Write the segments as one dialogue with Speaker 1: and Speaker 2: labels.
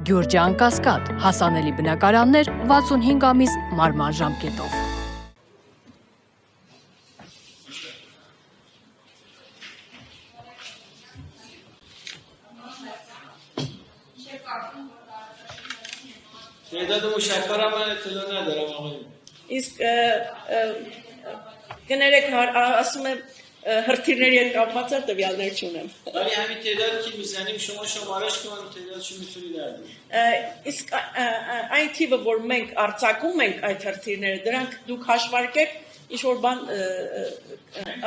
Speaker 1: Գյուրջան Կասկադ, հասանելի բնակարաններ 65 ամիս մարման ժամկետով։
Speaker 2: Իսկ կներեք ասում եմ հրթիռների հետ կապված է տվյալներ չունեմ։
Speaker 3: ولی همین تعدادی که میزنیم شما شمارش کن تعدادشو میتونی در بیاری.
Speaker 2: Իսկ այն թիվը, որ մենք արձակում ենք այդ հրթիռները, դրանք դուք հաշվարկեք, ինչ որ բան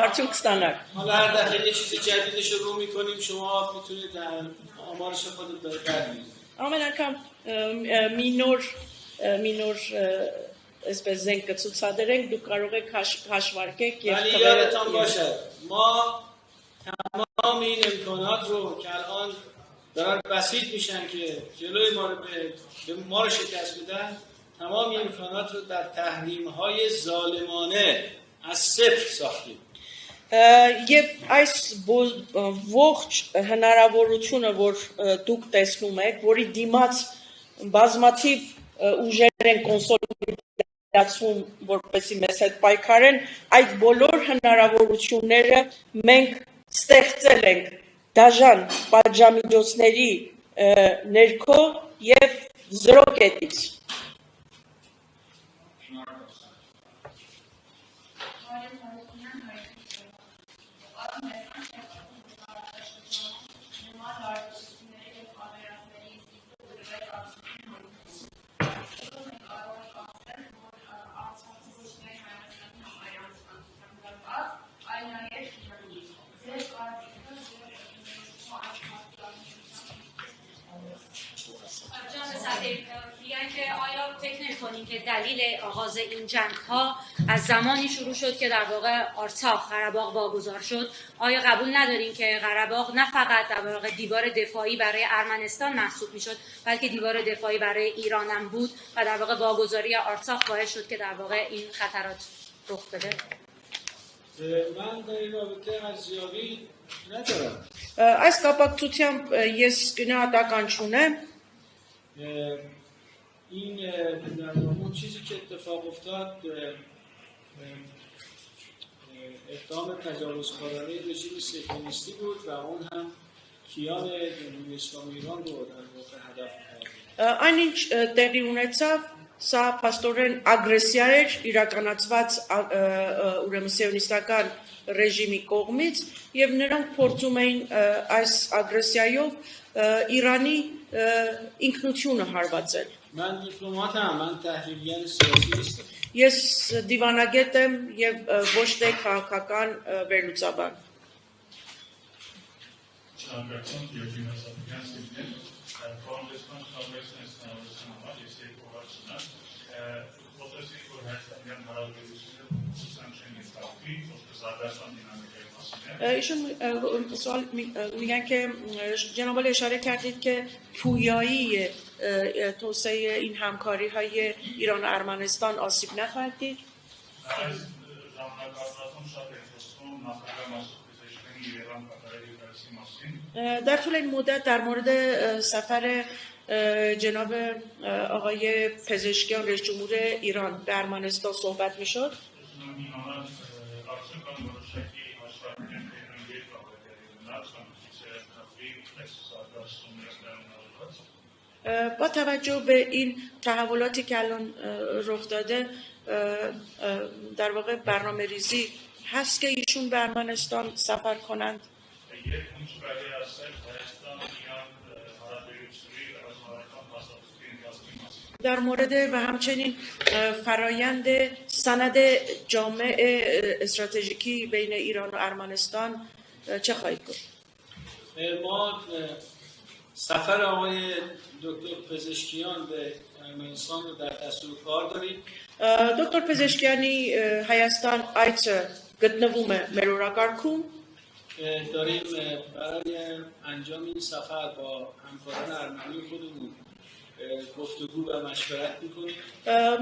Speaker 2: արդյունք ստանաք։
Speaker 3: حالا هر دفعه یه چیز جدیدش رو میکنیم شما میتونید آمارش خودت در بیاری.
Speaker 2: Ամեն անգամ մի նոր այսպես զենք կցուցադրենք, դուք կարող եք հաշվարկեք եւ
Speaker 3: ولی یادتان باشد ما تمام این امکانات رو که الان دارن بسیط میشن که جلوی ما رو ما رو شکست بدن تمام این امکانات رو در تحریم های ظالمانه از صفر ساختیم.
Speaker 2: Եվ այս ողջ հնարավորությունը, որ դուք տեսնում եք, որի դիմաց բազմաթիվ ուժեր են կոնսոլիդացվում, որպեսզի մեզ հետ պայքարեն, այդ բոլոր հնարավորությունները մենք ստեղծել ենք դաժան պատժամիջոցների ներքո եւ 0 կետից։
Speaker 4: که دلیل آغاز این جنگ ها از زمانی شروع شد که در واقع آرցախ قره‌باغ واگذار شد. آیا قبول ندارین که قره‌باغ نه فقط در واقع دیوار دفاعی برای ارمنستان محسوب میشد بلکه دیوار دفاعی برای ایران هم بود و در واقع واگذاری آرցախ باعث شد که در واقع این خطرات رخ بده؟
Speaker 3: من در این رابطه ارزیابی ندارم.
Speaker 2: Այս կապակցությամբ ես գնահատական չունեմ։
Speaker 3: این اون چیزی که اتفاق افتاد اقدام تجاوزکارانه رژیم صهیونیستی بود و اون هم کیان جمهوری اسلامی ایران رو در واقع هدف قرار
Speaker 2: Այն ինչ տեղի ունեցավ, սա փաստորեն ագրեսիա էր իրականացված ուրեմն սիոնիստական ռեժիմի կողմից եւ նրանք փորձում էին այս ագրեսիայով Իրանի ինքնությունը հարվածել։
Speaker 3: من دیپلماتم من تحلیلگر سیاسی نیستم.
Speaker 2: Ես դիվանագետ եմ եւ ոչ թե քաղաքական վերլուծաբան։ ایشون سوال میگن که جناب عالی اشاره کردید که پویایی توسعه این همکاری های ایران و ارمنستان آسیب نخواهد دید؟ در طول این مدت در مورد سفر جناب آقای پزشکیان رئیس جمهور ایران به ارمنستان صحبت میشد؟ با توجه به این تحولاتی که الان رخ داده در واقع برنامه ریزی هست که ایشون به ارمنستان سفر کنند؟ در مورد و همچنین فرایند سند جامع استراتژیکی بین ایران و ارمنستان چه خواهید گفت؟
Speaker 3: ما سفر آقای دکتر پزشکیان به ارمنستان رو در دستور کار داریم.
Speaker 2: دکتر پزشکیانی Հայաստան այցը գտնվում է մեր օրակարգում.
Speaker 3: داریم برای انجام این سفر با همکاران ارمنی خودمون گفتگو و مشورت میکنیم.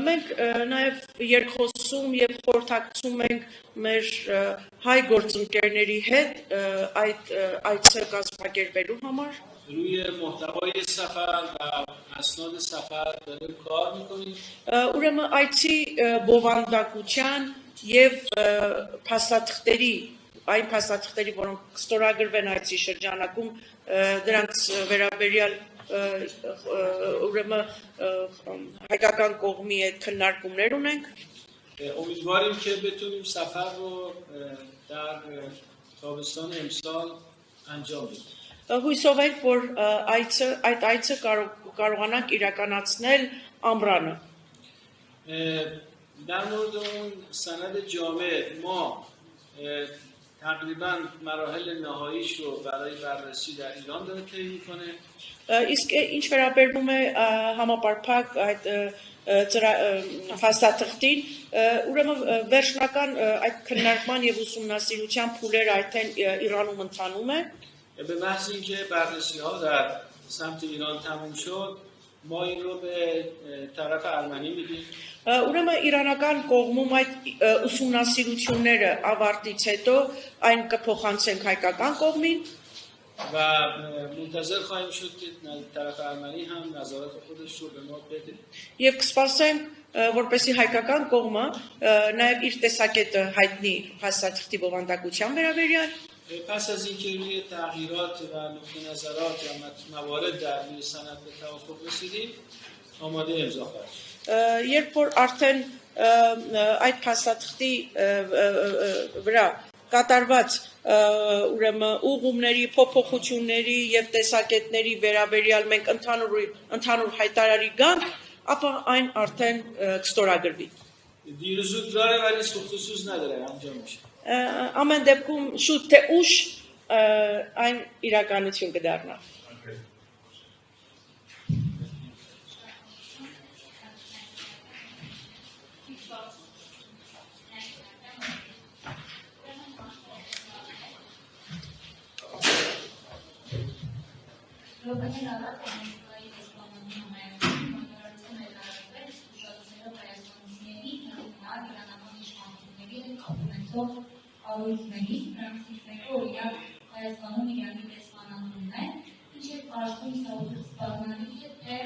Speaker 2: Մենք նաև երկխոսում եւ խորհրդակցում ենք մեր հայ գործընկերների հետ այդ այցը կազմակերպելու համար.
Speaker 3: روی محتوای سفر و اسناد سفر داریم کار میکنیم.
Speaker 2: Ուրեմն այցի բովանդակության եւ փաստաթղթերի այն փաստաթղթերի, որոնք ստորագրվեն այցի շրջանակում, դրանց վերաբերյալ ուրեմն հայկական կողմի հետ քննարկումներ ունենք։
Speaker 3: امیدواریم که بتونیم سفر رو در تابستان امسال انجام بدیم.
Speaker 2: Հույսով ենք, որ այդ այցը կարողանանք իրականացնել ամռանը։
Speaker 3: در مورد اون سند جامع ما تقریبا مراحل نهاییش رو برای بررسی در ایران داره طی میکنه.
Speaker 2: Իսկ ինչ վերաբերվում է համապարփակ այդ փաստաթղթին, ուրեմն վերջնական այդ քննարկման եւ ուսումնասիրության փուլերը այդեն Իրանում ընթանում է։
Speaker 3: به محض اینکه بررسی ها در سمت ایران تموم شد ما این رو به طرف ارمنی میدیم.
Speaker 2: Ուրեմն իրանական կողմում այդ ուսումնասիրությունները ավարտից հետո այն կփոխանցենք հայկական կողմին
Speaker 3: و منتظر خواهیم شد که طرف ارمنی هم نظارت خودش رو به ما بده.
Speaker 2: եւ կսպասենք որպեսզի հայկական կողմը նաեւ իր տեսակետը հայտնի փաստաթղթի բովանդակության վերաբերյալ
Speaker 3: پس از اینکه روی تغییرات و نقطه نظرات یا موارد در روی سند به توافق رسیدیم آماده امضا خواهد شد.
Speaker 2: Երբ որ արդեն այդ փաստաթղթի վրա կատարված ուրեմն ուղումների, փոփոխությունների եւ տեսակետների վերաբերյալ մենք ընդհանուր հայտարարի գանք, ապա այն արդեն կստորագրվի։
Speaker 3: دیر و زود داره ولی سوخت و سوز نداره انجام میشه.
Speaker 2: Ամեն դեպքում շուտ թե ուշ այն իրականություն կդառնա։
Speaker 5: Առույցների, նրանցից մեկը օրինակ Հայաստանում Իրանի դեսպանատունն է, ինչ է կարծում սպառնալիք է, թե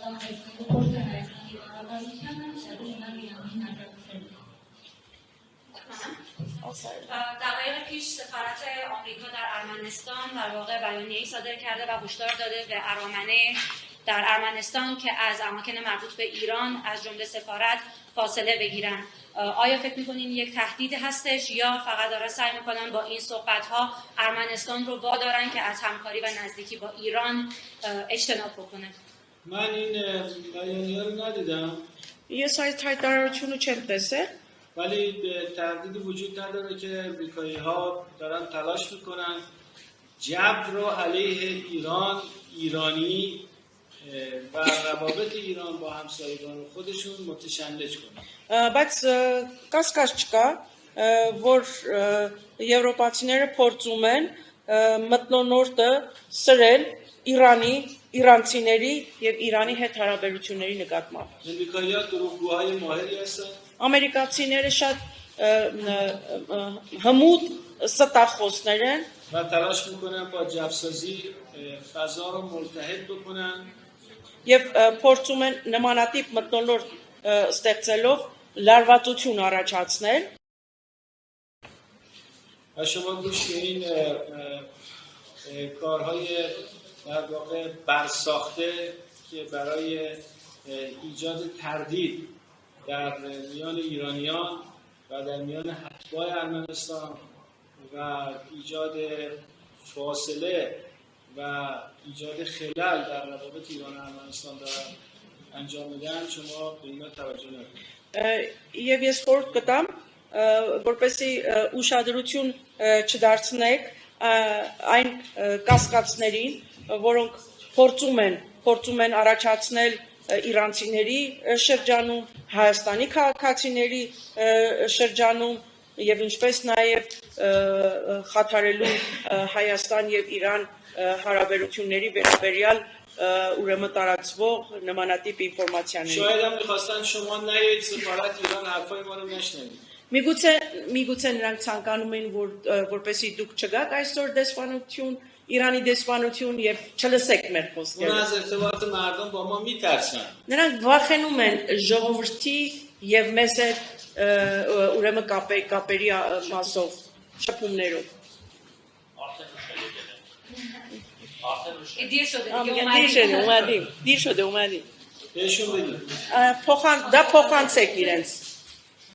Speaker 5: կանխեցնելու փորձը Հայաստանի կառավարությանը շրջանալ Իրանին աջակցելու։
Speaker 4: دقایق پیش سفارت آمریکا در ارمنستان در واقع بیانیه‌ای صادر کرده و هشدار داده به ارامنه در ارمنستان که از اماکن مربوط به ایران از جمله سفارت فاصله بگیرن. آیا فکر می‌کنین یک تهدید هستش یا فقط دارن سعی می‌کنن با این صحبت‌ها ارمنستان رو وادارن که از همکاری و نزدیکی با ایران اجتناب بکنه؟
Speaker 3: من این بیانیه رو ندیدم.
Speaker 2: Ես այդ հայտարարությունը չեմ տեսել,
Speaker 3: ولی تردیدی وجود نداره که امریکایی‌ها دارن تلاش میکنن جبر رو علیه ایران، ایرانی و روابط ایران با همسایگان خودشون متشنج کنن.
Speaker 2: բայց կասկած չկա, որ եվրոպացիները փորձում են մթնոլորտը սրել Իրանի, իրանցիների եւ Իրանի հետ հարաբերությունների նկատմամբ։
Speaker 3: امریکایی‌ها دروغگوهای ماهری هستن.
Speaker 2: Ամերիկացիները շատ հմուտ ստախոսներ են
Speaker 3: و تلاش میکنن با جبرسازی فضا رو ملتهب بکنن
Speaker 2: եւ փորձում են նմանատիպ մթնոլորտ ստեղծելով լարվածություն առաջացնել
Speaker 3: و شما گوش به این کارهای در واقع برساخته که برای ایجاد تردید در میان ایرانیان و در میان اتباع ارمنستان و ایجاد فاصله و ایجاد خلل در روابط ایران و ارمنستان دارن انجام میدن شما به اینا توجه نکنید.
Speaker 2: եւ ես խորհուրդ կտամ որպեսզի ուշադրություն չդարձնեք այն կասկածներին, որոնք փորձում են առաջացնել իրանցիների շրջանում, Հայաստանի քաղաքացիների շրջանում եւ ինչպես նաեւ խաթարելու Հայաստան եւ Իրան հարաբերությունների վերաբերյալ ուրեմն տարածվող նմանատիպ ինֆորմացիաների։
Speaker 3: شاید هم می‌خواستن شما نیایید سفارت ایران حرفای ما رو نشنوید.
Speaker 2: Միգուցե նրանք ցանկանում են որպեսզի դուք չգաք այսօր դեսպանություն Իրանի դեսպանություն եւ չլսեք մեր
Speaker 3: اون
Speaker 2: խոսքերը։
Speaker 3: از ارتباط مردم با ما میترسن
Speaker 2: Նրանք վախենում են ժողովրդի եւ մեզ հետ ուրեմն կապերի մասով, շփումներով։
Speaker 4: دیر شده دیگه
Speaker 2: Դիր շոդե,
Speaker 4: اومدیم.
Speaker 2: դիր շոդե,
Speaker 3: بهشون بگیم
Speaker 2: փոխան դա փոխանցեք իրենց։